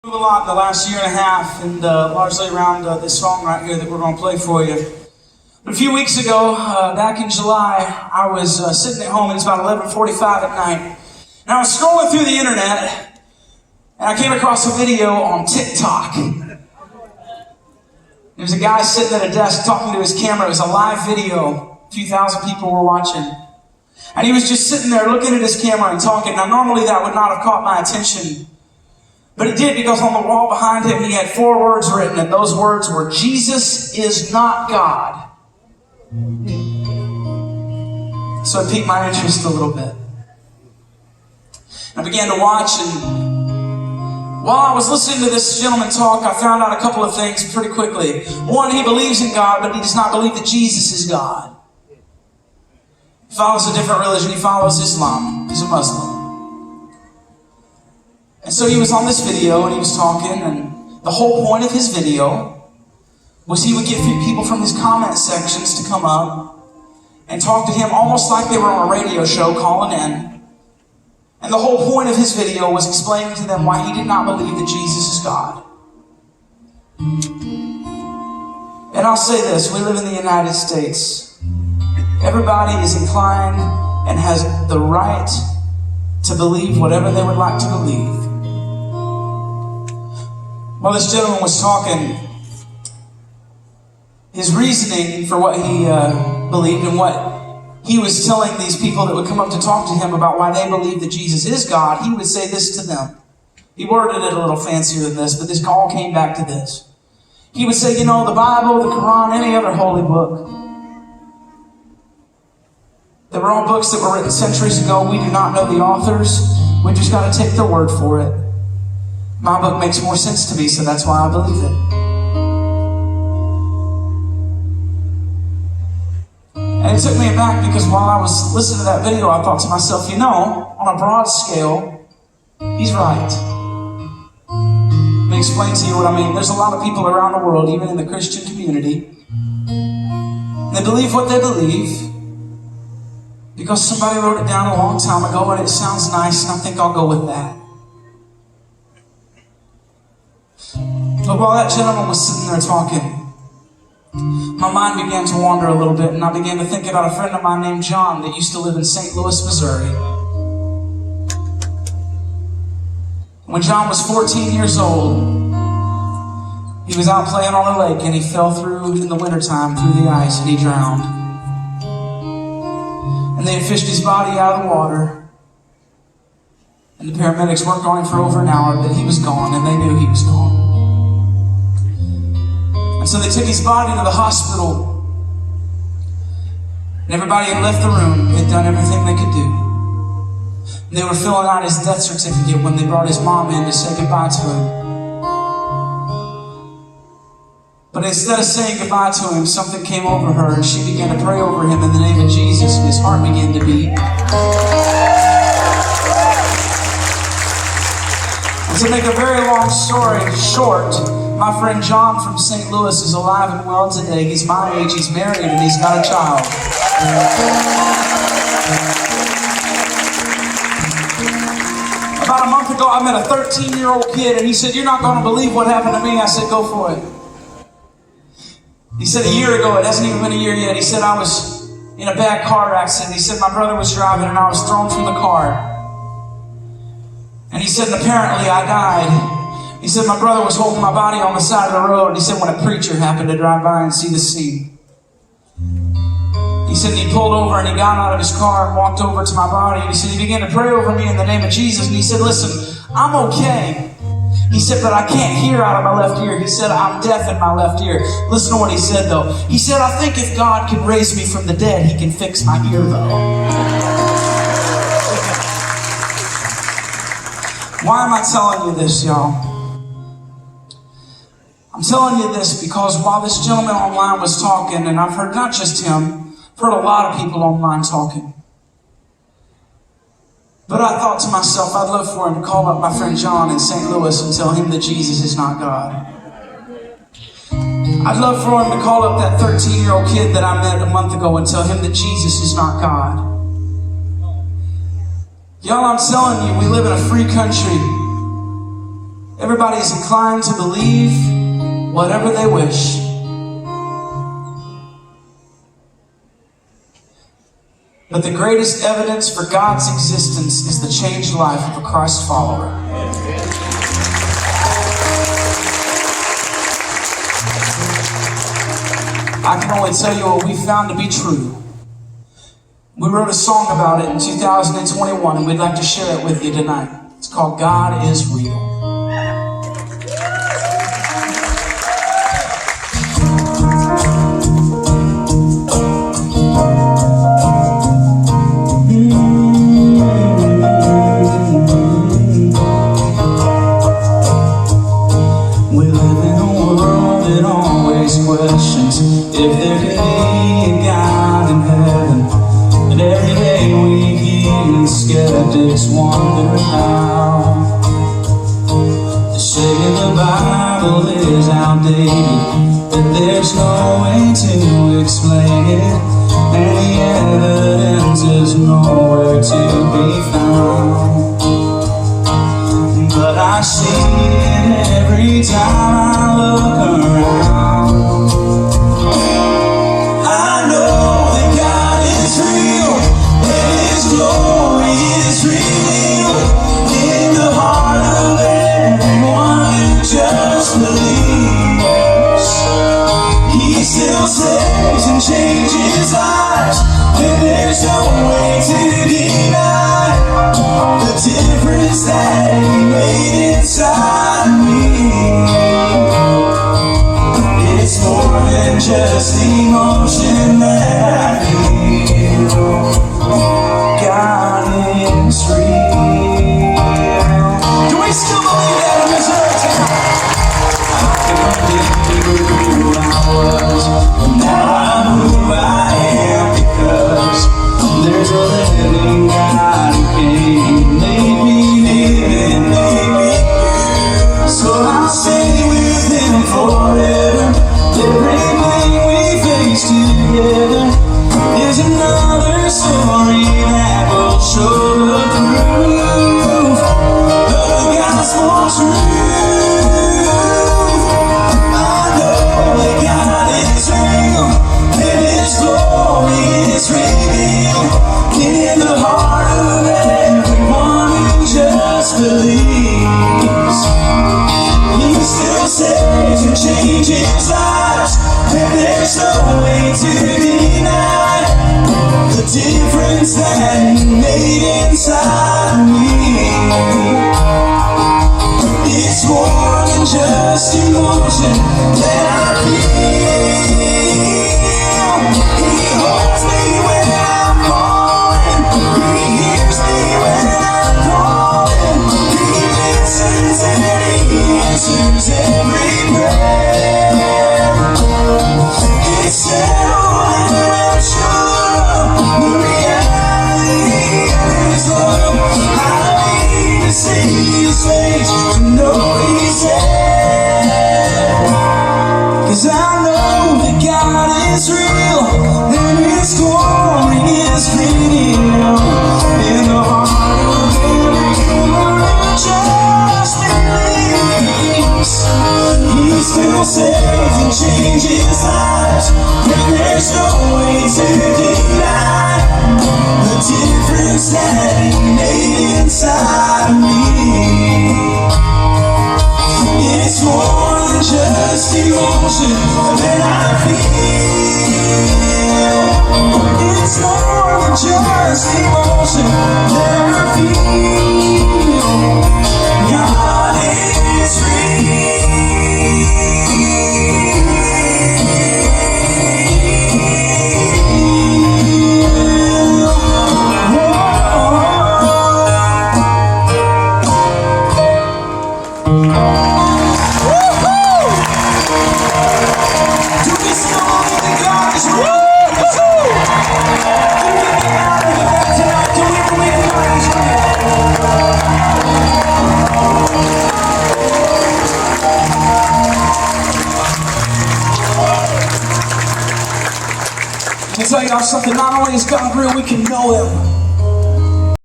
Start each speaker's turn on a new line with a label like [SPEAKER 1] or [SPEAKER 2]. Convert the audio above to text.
[SPEAKER 1] A lot in the last year and a half, and largely around this song right here that we're going to play for you. But a few weeks ago, back in July, I was sitting at home, and it's about 11:45 at night, and I was scrolling through the internet, and I came across a video on TikTok. There was a guy sitting at a desk talking to his camera. It was a live video. A few thousand people were watching. And he was just sitting there looking at his camera and talking. Now, normally that would not have caught my attention, but it did, because on the wall behind him, he had 4 words written, and those words were, "Jesus is not God." So it piqued my interest a little bit. I began to watch, and while I was listening to this gentleman talk, I found out a couple of things pretty quickly. One, he believes in God, but he does not believe that Jesus is God. He follows a different religion. He follows Islam. He's a Muslim. And so he was on this video, and he was talking, and the whole point of his video was he would get people from his comment sections to come up and talk to him almost like they were on a radio show calling in. And the whole point of his video was explaining to them why he did not believe that Jesus is God. And I'll say this, we live in the United States. Everybody is inclined and has the right to believe whatever they would like to believe. While this gentleman was talking, his reasoning for what he believed and what he was telling these people that would come up to talk to him about why they believe that Jesus is God, he would say this to them. He worded it a little fancier than this, but this all came back to this. He would say, you know, the Bible, the Quran, any other holy book, they were all books that were written centuries ago. We do not know the authors. We just got to take their word for it. My book makes more sense to me, so that's why I believe it. And it took me aback, because while I was listening to that video, I thought to myself, you know, on a broad scale, he's right. Let me explain to you what I mean. There's a lot of people around the world, even in the Christian community, they believe what they believe because somebody wrote it down a long time ago and it sounds nice, and I think I'll go with that. But while that gentleman was sitting there talking, my mind began to wander a little bit, and I began to think about a friend of mine named John that used to live in St. Louis, Missouri. When John was 14 years old, he was out playing on a lake, and he fell through in the wintertime through the ice, and he drowned. And they had fished his body out of the water, and the paramedics worked on him for over an hour, but he was gone, and they knew he was gone. And so they took his body to the hospital, and everybody had left the room. They'd done everything they could do. And they were filling out his death certificate when they brought his mom in to say goodbye to him. But instead of saying goodbye to him, something came over her, and she began to pray over him in the name of Jesus, and his heart began to beat. And to make a very long story short, my friend John from St. Louis is alive and well today. He's my age, he's married, and he's got a child. About a month ago, I met a 13-year-old kid, and he said, "You're not going to believe what happened to me." I said, "Go for it." He said, a year ago, it hasn't even been a year yet, he said, I was in a bad car accident. He said, my brother was driving, and I was thrown from the car. And he said, and apparently I died. He said, my brother was holding my body on the side of the road. And he said, when a preacher happened to drive by and see the scene. He said, and he pulled over, and he got out of his car and walked over to my body. And he said, he began to pray over me in the name of Jesus. And he said, listen, I'm okay. He said, but I can't hear out of my left ear. He said, I'm deaf in my left ear. Listen to what he said, though. He said, I think if God can raise me from the dead, he can fix my ear, though. Why am I telling you this, y'all? I'm telling you this because while this gentleman online was talking, and I've heard not just him, I've heard a lot of people online talking. But I thought to myself, I'd love for him to call up my friend John in St. Louis and tell him that Jesus is not God. I'd love for him to call up that 13-year-old kid that I met a month ago and tell him that Jesus is not God. Y'all, I'm telling you, we live in a free country. Everybody is inclined to believe whatever they wish. But the greatest evidence for God's existence is the changed life of a Christ follower. I can only tell you what we found to be true. We wrote a song about it in 2021, and we'd like to share it with you tonight. It's called God is Real. We live in a world that always questions if there could be a God in heaven. And every day we hear skeptics wonder how. They say the Bible is outdated, that there's no way to explain it, and the evidence is nowhere to be found. But I see it every time I look around. I know that God is real, and His glory is revealed in the heart of everyone who just believes. He still saves and changes lives, and there's no way to deny the difference that He made inside me. It's more than just emotion that I feel. God is real. Do we still believe that in this earth tonight? I can remember who I was, and now I'm who I am, because there's a living God who came and made me live and made me new. So I'll stay with Him forever. Everything we face together is another story that will show the proof of the gospel truth. I know that God is real, and His glory is revealed in the heart of everyone who just believes. He still saves and changes lives, and there's no way to deny the difference that He made inside me. It's more than just emotion that I feel. He holds me when I'm falling. He hears me when I'm calling. He listens and He answers every prayer. It's settled and I'm sure of the reality of His love. I need to see His face to know He's there. 'Cause I know that God is real, and His glory is revealed in the heart of every human who just believes. He still saves and changes lives, and there's no way to deny the difference that He made inside me. It's more than just emotion that I feel. It's more than just emotion that I feel. God is real. Let me tell y'all something, not only is God real, we can know Him.